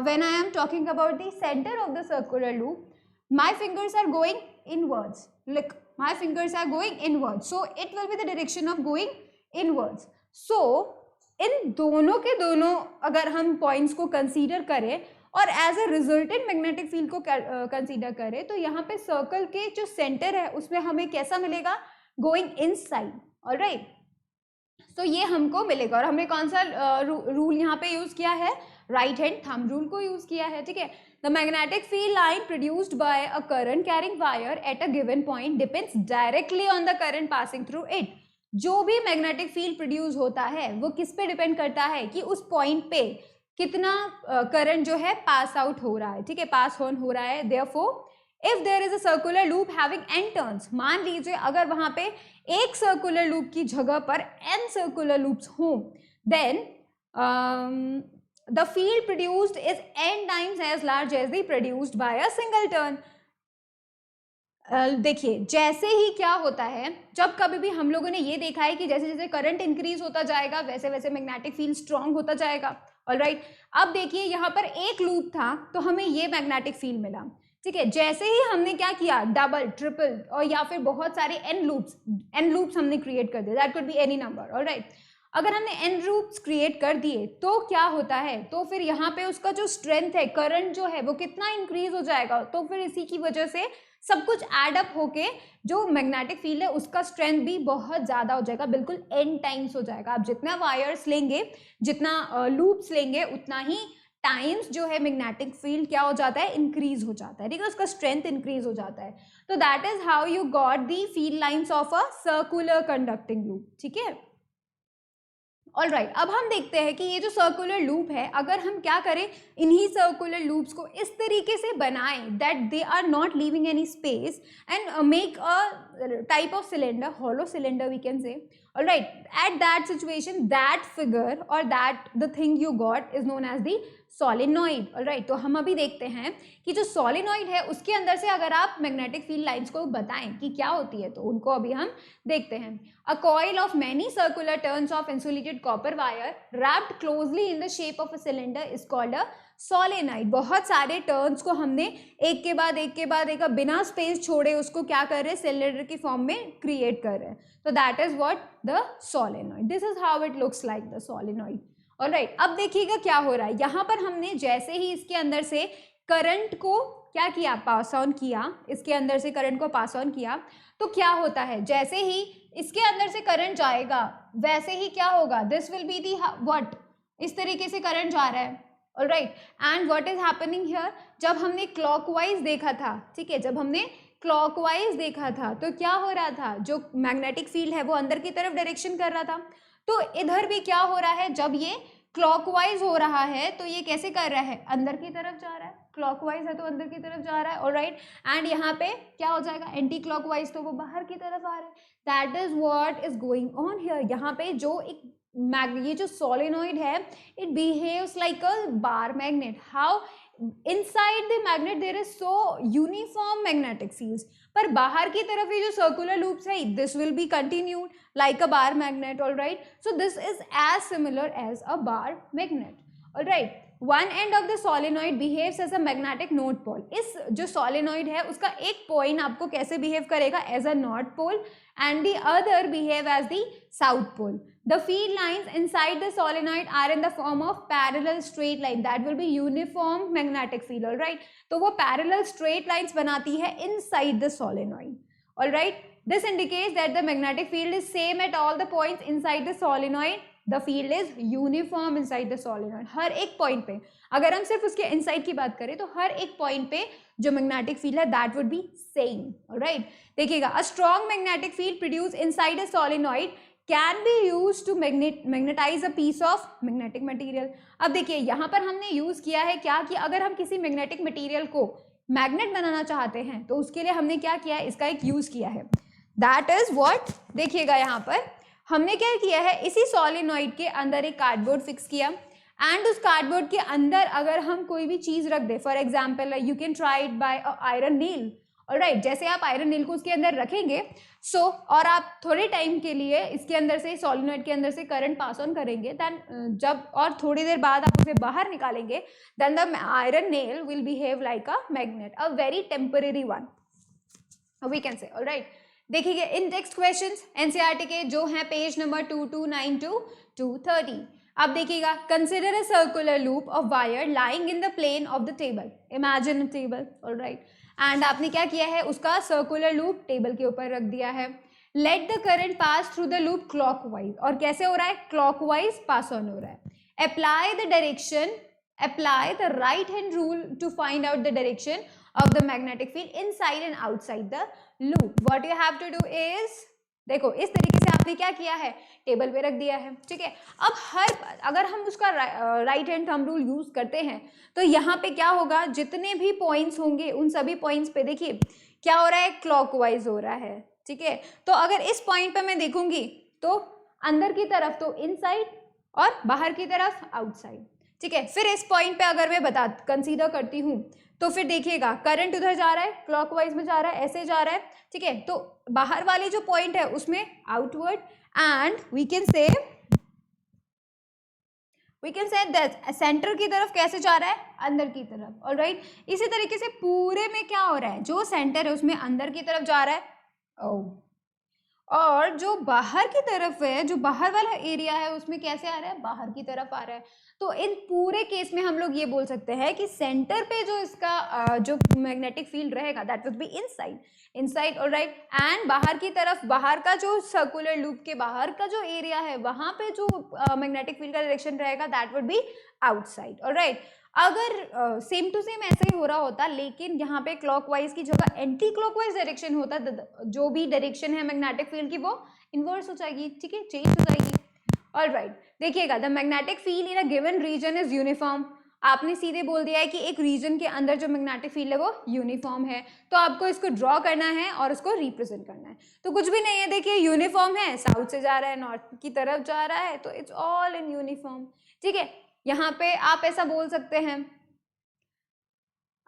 when I am talking about the center of the circular loop, my fingers are going inwards. Look, my fingers are going inwards. So it will be the direction of going inwards. So इन दोनों के दोनों अगर हम points को consider करें और as a resultant magnetic field को consider करें, तो यहाँ पे सर्कल के जो सेंटर है उसमें हमें कैसा मिलेगा, गोइंग इनसाइड, ऑलराइट। तो ये हमको मिलेगा। और हमने कौन सा रूल यहाँ पे यूज किया है, राइट हैंड थंब रूल को यूज किया है। ठीक है, the magnetic field line produced by a current carrying wire eight a given point depends directly on the current passing through it. जो भी मैग्नेटिक फील्ड प्रोड्यूस होता है वो किस पे डिपेंड करता है कि उस पॉइंट पे कितना करंट जो है पास आउट हो रहा है, ठीक है, पास ऑन हो रहा है। Therefore if there is a circular loop having n turns, मान लीजिए अगर वहां पे एक सर्कुलर लूप की जगह पर n सर्कुलर लूप्स हों, then the field produced is n times as large as the produced by a single turn. देखिए जैसे ही क्या होता है, जब कभी भी हम लोगों ने ये देखा है कि जैसे जैसे करंट इंक्रीज होता जाएगा वैसे वैसे मैग्नेटिक फील्ड स्ट्रांग होता जाएगा। ऑलराइट, अब देखिए यहाँ पर एक लूप था तो हमें ये मैग्नेटिक फील्ड मिला, ठीक है। जैसे ही हमने क्या किया, डबल, ट्रिपल और या फिर बहुत सारे एन लूप्स हमने क्रिएट कर दिए, that could be any number. Alright, अगर हमने एन लूप्स क्रिएट कर दिए तो क्या होता है, तो फिर यहाँ पे उसका जो स्ट्रेंथ है, करंट जो है वो कितना इंक्रीज हो जाएगा, तो फिर इसी की वजह से सब कुछ एड अप होके जो मैग्नेटिक फील्ड है उसका स्ट्रेंथ भी बहुत ज्यादा हो जाएगा, बिल्कुल n टाइम्स हो जाएगा। आप जितना वायर्स लेंगे, जितना लूप्स लेंगे, उतना ही टाइम्स जो है मैग्नेटिक फील्ड क्या हो जाता है, इंक्रीज हो जाता है, ठीक है, उसका स्ट्रेंथ इंक्रीज हो जाता है। तो that is how you got the field lines of a circular conducting loop, ठीक है। ऑलराइट, अब हम देखते हैं कि ये जो सर्कुलर लूप है, अगर हम क्या करें, इन्हीं सर्कुलर लूप्स को इस तरीके से बनाएं that they are not leaving any space and make a type of cylinder, hollow cylinder we can say. Alright, at that situation, that figure or that the thing you got is known as the solenoid. Alright, तो हम अभी देखते हैं कि जो solenoid है उसके अंदर से अगर आप मैग्नेटिक फील्ड लाइंस को बताएं कि क्या होती है, तो उनको अभी हम देखते हैं। A coil of many circular turns of insulated copper wire wrapped closely in the shape of a cylinder is called a solenoid. बहुत सारे टर्न्स को हमने एक के बाद एक के बाद एक बिना स्पेस छोड़े उसको क्या कर रहे हैं, सिलेंडर की फॉर्म में क्रिएट कर रहे हैं, तो that is what, the solenoid. This is how it looks like, the solenoid. Alright, अब देखिएगा क्या हो रहा है, यहाँ पर हमने जैसे ही इसके अंदर से करंट को क्या किया, पास ऑन किया, इसके अंदर से करंट को पास ऑन किया, तो क्या होता है, जैसे ही इसके अंदर से करंट जाएगा वैसे ही क्या होगा, this will be the what, इस तरीके से करंट जा रहा है। Alright, and what is happening here, जब हमने क्लॉकवाइज देखा था, ठीक है, जब हमने क्लॉकवाइज देखा था तो क्या हो रहा था, जो मैग्नेटिक फील्ड है वो अंदर की तरफ डायरेक्शन कर रहा था, तो इधर भी क्या हो रहा है, जब ये क्लॉकवाइज हो रहा है तो ये कैसे कर रहा है, अंदर की तरफ जा रहा है, क्लॉकवाइज है तो अंदर की तरफ जा रहा है। ऑलराइट, एंड यहाँ पे क्या हो जाएगा, एंटी क्लॉकवाइज, तो वो बाहर की तरफ आ रहा है। That is what is going on here. यहाँ पे जो एक ये जो सोलेनॉइड है, it behaves like a bar magnet. How, inside the magnet there is so uniform magnetic fields, पर बाहर की तरफ ये जो सर्कुलर लूप्स है, this will be continued like a bar magnet. all right, so this is as similar as a bar magnet. all right, one end of the solenoid behaves as a magnetic north pole. इस जो solenoid है उसका एक point आपको कैसे behave करेगा, as a north pole, and the other behave as the south pole. The field lines inside the solenoid are in the form of parallel straight line that will be uniform magnetic field. all right, तो वो parallel straight lines बनाती है inside the solenoid. all right, this indicates that the magnetic field is same at all the points inside the solenoid. The field is uniform inside the solenoid. हर एक point पे, अगर हम सिर्फ उसके inside की बात करें तो हर एक point पे जो magnetic field है that would be same. all right, देखिएगा, a strong magnetic field produced inside a solenoid can be used to magnetize a piece of magnetic material. अब देखिए यहाँ पर हमने यूज किया है क्या, कि अगर हम किसी मैग्नेटिक मटेरियल को मैग्नेट बनाना चाहते हैं तो उसके लिए हमने क्या किया है, इसका एक यूज किया है, दैट इज व्हाट। देखिएगा यहाँ पर हमने क्या किया है, इसी सोलेनॉइड के अंदर एक कार्डबोर्ड फिक्स किया, एंड उस कार्डबोर्ड के अंदर अगर हम कोई भी चीज रख दे, for example you can try it by iron nail. Alright, जैसे आप आयरन नील को उसके अंदर रखेंगे, और आप थोड़े टाइम के लिए इसके अंदर से, सोलिनॉइड के अंदर से करंट पास ऑन करेंगे, देन जब और थोड़ी देर बाद आप उसे बाहर निकालेंगे, then the iron nail will behave like a magnet, a very temporary one we can say. Alright, देखिए इन टेक्स्ट क्वेश्चंस एनसीईआरटी के जो हैं पेज नंबर 229 to 230, अब देखिएगा, consider a circular loop of wire lying in the plane of the table, imagine table. Alright, and आपने क्या किया है, उसका सर्कुलर लूप टेबल के ऊपर रख दिया है। Let the current pass through the loop clockwise, और कैसे हो रहा है, क्लॉकवाइज पास ऑन हो रहा है। Apply the direction, apply the right hand rule to find out the direction of the magnetic field inside and outside the loop. What you have to do is, देखो इस तरीके से आप आपने क्या किया है, टेबल पे रख दिया है, ठीक है। अब अगर हम उसका right hand thumb rule use करते हैं तो यहाँ पे क्या होगा, जितने भी पॉइंट्स होंगे उन सभी पॉइंट्स पे देखिए क्या हो रहा है, क्लॉकवाइज हो रहा है, ठीक है। तो अगर इस पॉइंट पे मैं देखूंगी तो अंदर की तरफ तो इनसाइड और बाहर की तरफ आउटसाइड, ठीक है। फिर इस पॉइंट पे अगर मैं कंसीडर करती हूँ तो फिर देखिएगा करंट उधर जा रहा है, क्लॉकवाइज में जा रहा है, ऐसे जा रहा है, ठीक है। तो बाहर वाली जो पॉइंट है उसमें outward and we can say that centre की तरफ कैसे जा रहा है, अंदर की तरफ, ऑलराइट। इसी तरीके से पूरे में क्या हो रहा है, जो सेंटर है उसमें अंदर की तरफ जा रहा है, और जो बाहर की तरफ है, जो बाहर वाला एरिया है उसमें कैसे आ रहा है, बाहर की तरफ आ रहा है। तो इन पूरे केस में हम लोग ये बोल सकते हैं कि सेंटर पे जो इसका जो मैग्नेटिक फील्ड रहेगा that will be inside, alright. And बाहर की तरफ, बाहर का जो सर्कुलर लूप के बाहर का जो एरिया है वहां पे जो मैग्नेटिक फील्ड का डायरेक्शन रहेगा that will be outside, alright. अगर सेम टू सेम ऐसे ही हो रहा होता लेकिन यहाँ पे क्लॉकवाइज की जगह एंटी क्लॉकवाइज डायरेक्शन होता, जो भी डायरेक्शन है मैग्नेटिक फील्ड की वो इन्वर्स हो जाएगी, ठीक है, चेंज हो जाएगी, ऑलराइट। देखिएगा the magnetic field in a given region is uniform. आपने सीधे बोल दिया है कि एक रीजन के अंदर जो मैग्नेटिक फील्ड है वो यूनिफॉर्म है, तो आपको इसको ड्रॉ करना है और उसको रिप्रेजेंट करना है। तो कुछ भी नहीं है, देखिए यूनिफॉर्म है, साउथ से जा रहा है, नॉर्थ की तरफ जा रहा है, तो इट्स ऑल इन यूनिफॉर्म, ठीक है। यहाँ पे आप ऐसा बोल सकते हैं।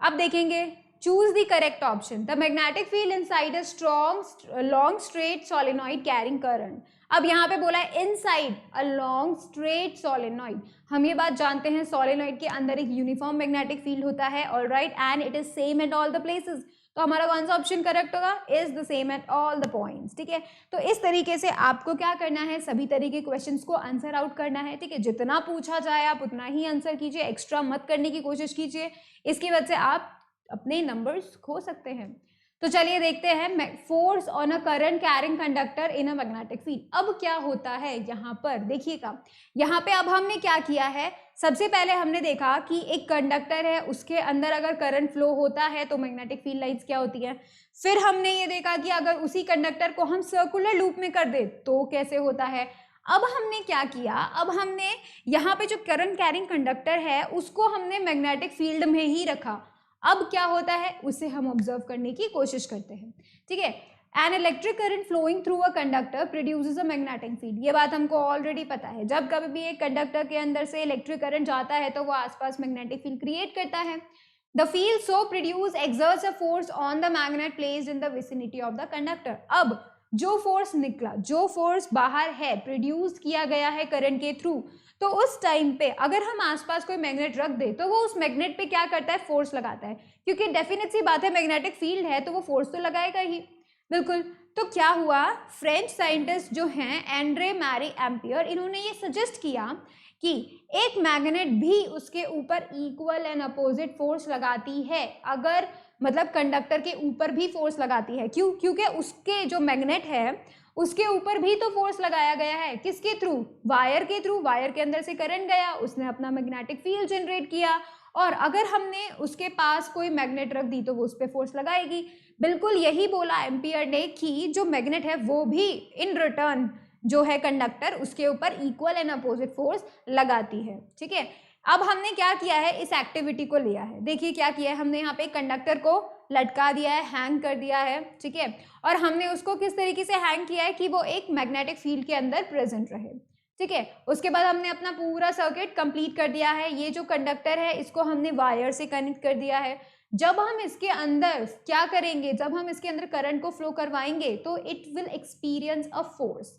अब देखेंगे, choose the correct option, the magnetic field inside a strong long straight solenoid carrying current. अब यहाँ पे बोला है inside a long straight solenoid. हम ये बात जानते हैं सोलेनॉइड के अंदर एक यूनिफॉर्म मैग्नेटिक फील्ड होता है, alright, and it is same at all the places. तो हमारा कौन सा ऑप्शन करेक्ट होगा, is the same at all the points, ठीक है। तो इस तरीके से आपको क्या करना है, सभी तरीके के क्वेश्चंस को आंसर आउट करना है, ठीक है। जितना पूछा जाए आप उतना ही आंसर कीजिए, एक्स्ट्रा मत करने की कोशिश कीजिए, इसकी वजह से आप अपने नंबर्स खो सकते हैं। तो चलिए देखते हैं, force on a current carrying conductor in a magnetic field. अब क्या होता है यहाँ पर देखिएगा, यहाँ पे अब हमने क्या किया है, सबसे पहले हमने देखा कि एक कंडक्टर है, उसके अंदर अगर करंट फ्लो होता है तो मैग्नेटिक फील्ड लाइंस क्या होती है। फिर हमने ये देखा कि अगर उसी कंडक्टर को हम सर्कुलर लूप में कर दे तो कैसे होता है। अब हमने क्या किया, अब हमने यहाँ पे जो करंट कैरिंग कंडक्टर है उसको हमने मैग्नेटिक फील्ड में ही रखा। अब क्या होता है उसे हम ऑब्जर्व करने की कोशिश करते हैं, ठीक है। An electric current flowing through a conductor produces a magnetic field. ये बात हमको ऑलरेडी पता है, जब कभी भी एक कंडक्टर के अंदर से इलेक्ट्रिक करंट जाता है तो वो आसपास मैग्नेटिक फील्ड क्रिएट करता है। The field so produce exerts a force on the magnet placed in the vicinity of the conductor. अब जो फोर्स निकला, जो फोर्स बाहर है, प्रोड्यूस किया गया है करंट के थ्रू, तो उस टाइम पे अगर हम आसपास कोई मैग्नेट रख दे तो वो उस मैग्नेट पे क्या करता है, फोर्स लगाता है, क्योंकि डेफिनेट सी बात है मैग्नेटिक फील्ड है तो वो फोर्स तो लगाएगा ही, बिल्कुल। तो क्या हुआ, फ्रेंच साइंटिस्ट जो हैं एंड्रे मैरी एम्पियर, इन्होंने ये सजेस्ट किया कि एक मैग्नेट भी उसके ऊपर इक्वल एंड अपोजिट फोर्स लगाती है, अगर मतलब कंडक्टर के ऊपर भी फोर्स लगाती है। क्यों, क्योंकि उसके जो मैग्नेट है उसके ऊपर भी तो फोर्स लगाया गया है, किसके थ्रू, वायर के थ्रू। वायर के अंदर से करंट गया, उसने अपना मैग्नेटिक फील्ड जनरेट किया, और अगर हमने उसके पास कोई मैग्नेट रख दी तो वो उस पर फोर्स लगाएगी। बिल्कुल यही बोला एम्पियर ने कि जो मैग्नेट है वो भी इन रिटर्न जो है कंडक्टर उसके ऊपर इक्वल एंड अपोजिट फोर्स लगाती है, ठीक है। अब हमने क्या किया है, इस एक्टिविटी को लिया है, देखिए क्या किया है हमने, यहाँ पे कंडक्टर को लटका दिया है, हैंग कर दिया है, ठीक है। और हमने उसको किस तरीके से हैंग किया है कि वो एक मैग्नेटिक फील्ड के अंदर प्रेजेंट रहे, ठीक है। उसके बाद हमने अपना पूरा सर्किट कंप्लीट कर दिया है। ये जो कंडक्टर है इसको हमने वायर से कनेक्ट कर दिया है। जब हम इसके अंदर क्या करेंगे, जब हम इसके अंदर करंट को फ्लो करवाएंगे तो it will experience a force,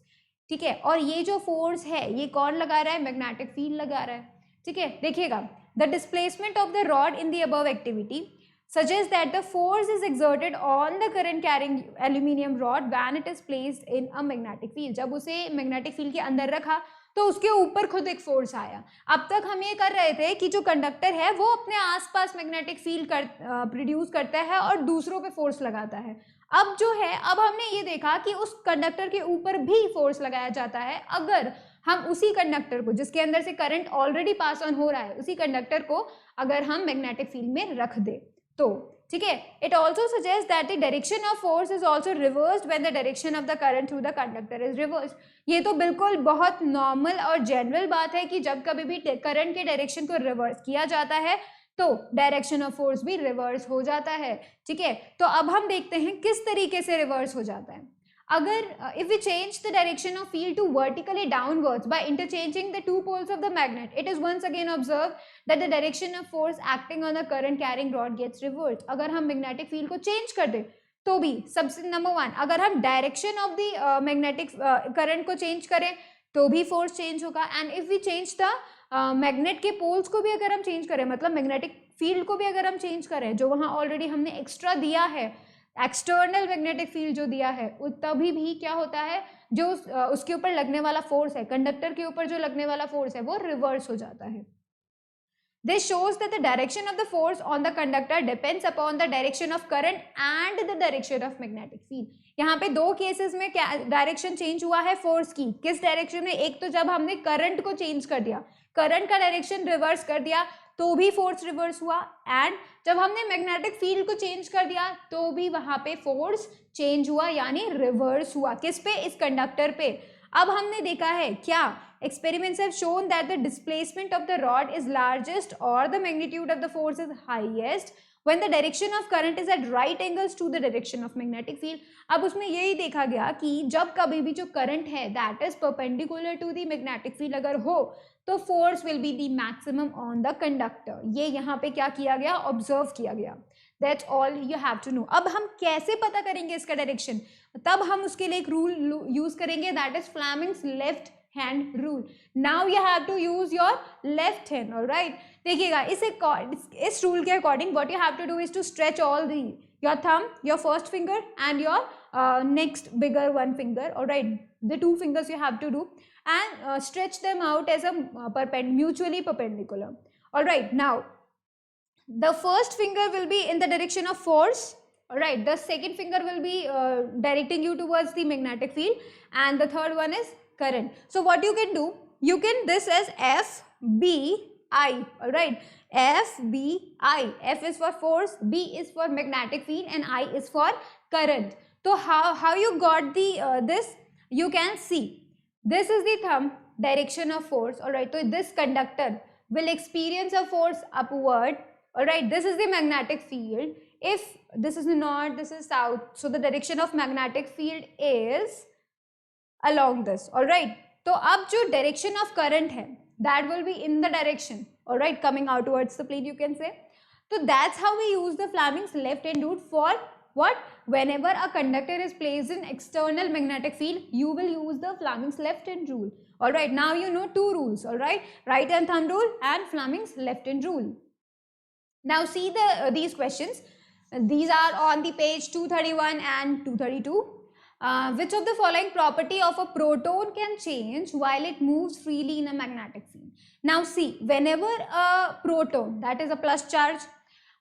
ठीक है। और ये जो फोर्स है ये कौन लगा रहा है, मैग्नेटिक फील्ड लगा रहा है, ठीक है। देखिएगा, the displacement of the rod in the above activity suggests that the force is exerted on the current carrying aluminum rod when it is placed in a magnetic field। जब उसे magnetic field के अंदर रखा तो उसके ऊपर खुद एक फोर्स आया। अब तक हम ये कर रहे थे कि जो कंडक्टर है वो अपने आसपास मैग्नेटिक फील्ड प्रोड्यूस करता है और दूसरों पे फोर्स लगाता है। अब जो है, अब हमने ये देखा कि उस कंडक्टर के ऊपर भी फोर्स लगाया जाता है अगर हम उसी कंडक्टर को, जिसके अंदर से करंट ऑलरेडी पास ऑन हो रहा है, उसी कंडक्टर को अगर हम मैग्नेटिक फील्ड में रख दे। तो ठीक है. It also suggests that the direction of force is also reversed when the direction of the current through the conductor is reversed. ये तो बिल्कुल बहुत नॉर्मल और जनरल बात है कि जब कभी भी करंट के डायरेक्शन को रिवर्स किया जाता है तो डायरेक्शन ऑफ फोर्स भी रिवर्स हो जाता है. ठीक है, तो अब हम देखते हैं किस तरीके से रिवर्स हो जाता है. अगर if we change the direction of field to vertically downwards by interchanging the two poles of the magnet, it is once again observed that the direction of force acting on the current carrying rod gets reversed. अगर हम magnetic field को change कर दें तो भी सबसे number one, अगर हम direction of the magnetic current को चेंज करें तो भी फोर्स चेंज होगा. And if we change the magnet के पोल्स को भी अगर हम चेंज करें, मतलब मैग्नेटिक फील्ड को भी अगर हम चेंज करें, जो वहाँ ऑलरेडी हमने एक्स्ट्रा दिया है, एक्सटर्नल मैग्नेटिक फील्ड जो दिया है, तभी भी क्या होता है, जो उसके ऊपर लगने वाला फोर्स है, कंडक्टर के ऊपर जो लगने वाला फोर्स है, वो रिवर्स हो जाता है. This shows that the direction of the force on the conductor depends upon the direction of current and the direction of magnetic field. यहाँ पे दो केसेस में क्या डायरेक्शन चेंज हुआ है फोर्स की, किस डायरेक्शन में? एक तो जब हमने करंट को चेंज कर दिया, करंट का डायरेक्शन रिवर्स कर दिया तो भी फोर्स रिवर्स हुआ, एंड जब हमने मैग्नेटिक फील्ड को चेंज कर दिया तो भी वहां पे फोर्स चेंज हुआ, यानी रिवर्स हुआ. किस पे? इस कंडक्टर पे. अब हमने देखा है क्या, experiments have shown that the displacement of the rod is largest or the magnitude of the force is highest when the direction of current is at right angles to the direction of magnetic field. अब उसमें यही देखा गया कि जब कभी भी जो करंट है that is perpendicular to the magnetic field अगर हो तो force will be the maximum on the conductor. ये यहाँ पे क्या किया गया, ऑब्जर्व किया गया. That's all you have to know. अब हम कैसे पता करेंगे इसका डायरेक्शन? तब हम उसके लिए एक रूल यूज करेंगे, that is Fleming's left hand rule. Now you have to use your left hand, all right? देखिएगा इस रूल के according what you have to do is to stretch all the your thumb, your first finger and your next bigger one finger, all right? The two fingers you have to do and stretch them out as a mutually perpendicular. All right, now the first finger will be in the direction of force, all right? The second finger will be directing you towards the magnetic field, and the third one is current. So what you can do, you can this as F B I, all right? F B I. F is for force, B is for magnetic field, and I is for current. So how you got the this? You can see this is the thumb, direction of force, all right? So this conductor will experience a force upward, all right? This is the magnetic field. If this is north, this is south, so the direction of magnetic field is along this, all right? तो अब जो direction of current है, that will be in the direction, all right, coming out towards the plane, you can say. So that's how we use the Fleming's left hand rule for what? Whenever a conductor is placed in external magnetic field, you will use the Fleming's left hand rule. All right, now you know two rules, all right? Right hand thumb rule and Fleming's left hand rule. Now see these questions. These are on the page 231 and 232. Which of the following property of a proton can change while it moves freely in a magnetic field? Now see, whenever a proton, that is a plus charge,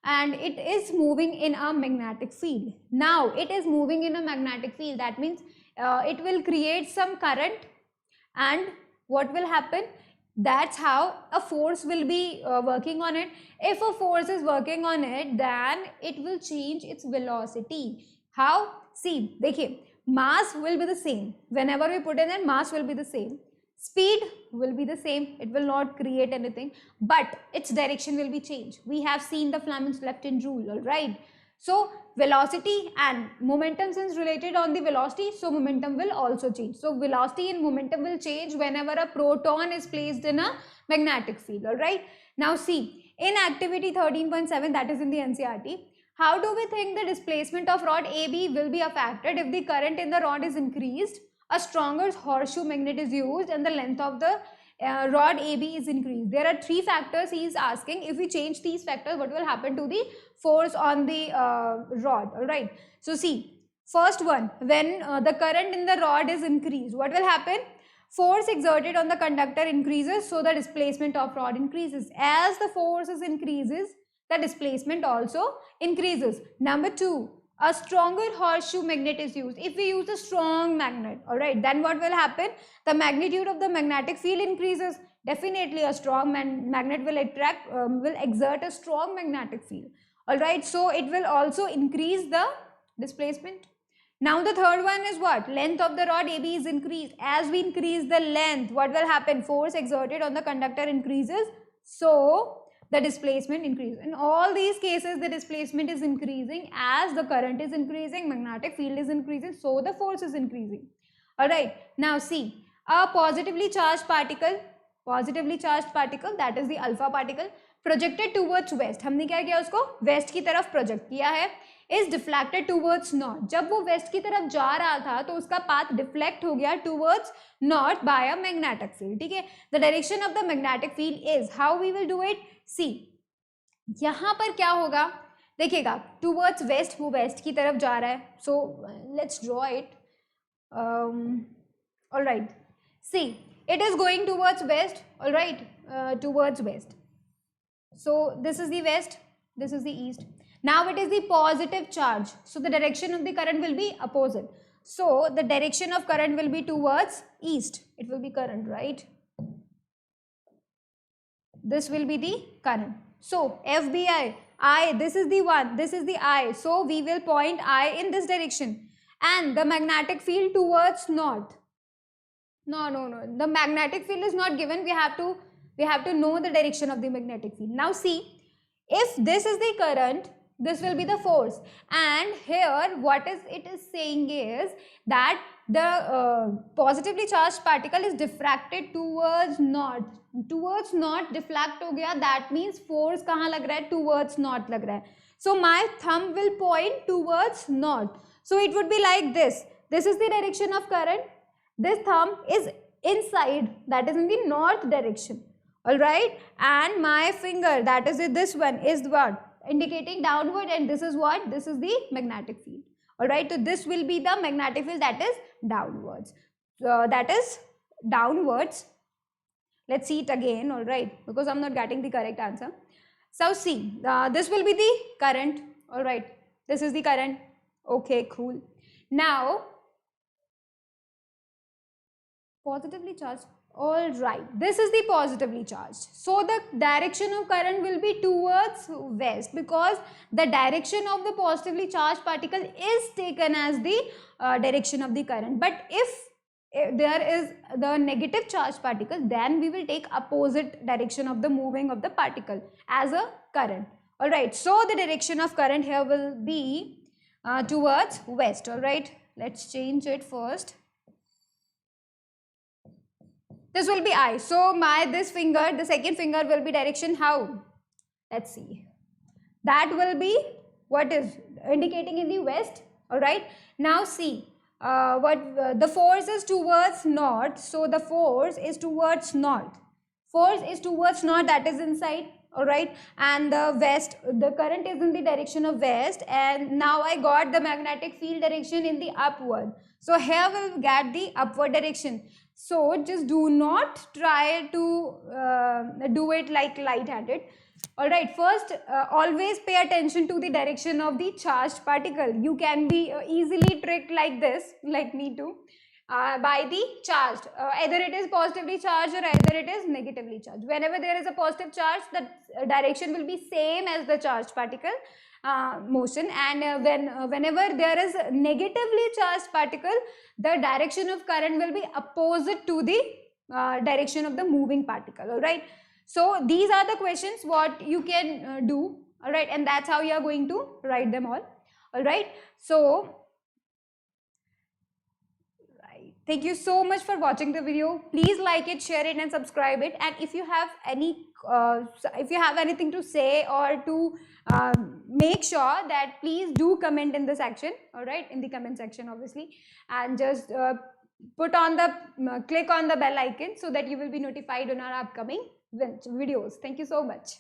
and it is moving in a magnetic field. Now it is moving in a magnetic field, that means it will create some current, and what will happen? That's how a force will be working on it. If a force is working on it, then it will change its velocity. How? See, देखिए, mass will be the same. Whenever we put in it, mass will be the same. Speed will be the same. It will not create anything, but its direction will be changed. We have seen the Fleming's left hand rule, all right? So velocity and momentum, since related on the velocity, so momentum will also change. So velocity and momentum will change whenever a proton is placed in a magnetic field, all right? Now see, in activity 13.7, that is in the NCERT, how do we think the displacement of rod AB will be affected if the current in the rod is increased, a stronger horseshoe magnet is used, and the length of the rod AB is increased? There are three factors he is asking. If we change these factors, what will happen to the force on the rod, all right? So see, first one, when the current in the rod is increased, what will happen? Force exerted on the conductor increases, so the displacement of rod increases. As the force increases, the displacement also increases. Number two, a stronger horseshoe magnet is used. If we use a strong magnet, all right, then what will happen? The magnitude of the magnetic field increases. Definitely a strong magnet will exert a strong magnetic field. All right, so it will also increase the displacement. Now the third one is what? Length of the rod AB is increased. As we increase the length, what will happen? Force exerted on the conductor increases, so the displacement increases. In all these cases, the displacement is increasing as the current is increasing, magnetic field is increasing, so the force is increasing. All right, now see, a positively charged particle that is the alpha particle projected towards west. हमने क्या किया? उसको west की तरफ project किया है. Is deflected towards north. जब वो west की तरफ जा रहा था तो उसका path deflect हो गया towards north by a magnetic field. ठीक है? The direction of the magnetic field is, how we will do it? See, यहाँ पर क्या होगा? देखिएगा, towards west, वो west की तरफ जा रहा है. So let's draw it. All right. See, it is going towards west. All right, towards west. So this is the west, this is the east. Now it is the positive charge, so the direction of the current will be opposite. So the direction of current will be towards east. It will be current, right? This will be the current. So FBI, I, this is the one, this is the I. So we will point I in this direction, and the magnetic field towards north. No. The magnetic field is not given. We have to know the direction of the magnetic field. Now see, if this is the current, this will be the force, and here what is it is saying is that the positively charged particle is diffracted towards north. Towards north deflect हो गया, that means force कहाँ लग रहा है? Towards north लग रहा है. So my thumb will point towards north. So it would be like this. This is the direction of current. This thumb is inside, that is in the north direction. All right, and my finger, that is this one, is what? Indicating downward, and this is what? This is the magnetic field. All right, so this will be the magnetic field that is downwards. That is downwards. Let's see it again. All right, because I'm not getting the correct answer. So see, this will be the current. All right, this is the current. Okay, cool. Now positively charged. All right, this is the positively charged. So the direction of current will be towards west, because the direction of the positively charged particle is taken as the direction of the current. But if there is the negative charged particle, then we will take opposite direction of the moving of the particle as a current. All right, so the direction of current here will be towards west. All right, let's change it first. This will be I. So this finger, the second finger will be direction how? Let's see. That will be what is indicating in the west. All right. Now see, the force is towards north. So the force is towards north. Force is towards north, that is inside. All right. And the west, the current is in the direction of west. And now I got the magnetic field direction in the upward. So here we'll get the upward direction. So just do not try to do it like light-handed. All right, first always pay attention to the direction of the charged particle. You can be easily tricked like this, like me too, by the charged. Either it is positively charged or either it is negatively charged. Whenever there is a positive charge, the direction will be same as the charged particle motion, and whenever there is negatively charged particle, the direction of current will be opposite to the direction of the moving particle. All right, so these are the questions what you can do. All right, and that's how you are going to write them all. All right, so thank you so much for watching the video. Please like it, share it and subscribe it. And if you have anything to say or to make sure, that please do comment in the section. All right, in the comment section obviously, and just click on the bell icon so that you will be notified on our upcoming videos. Thank you so much.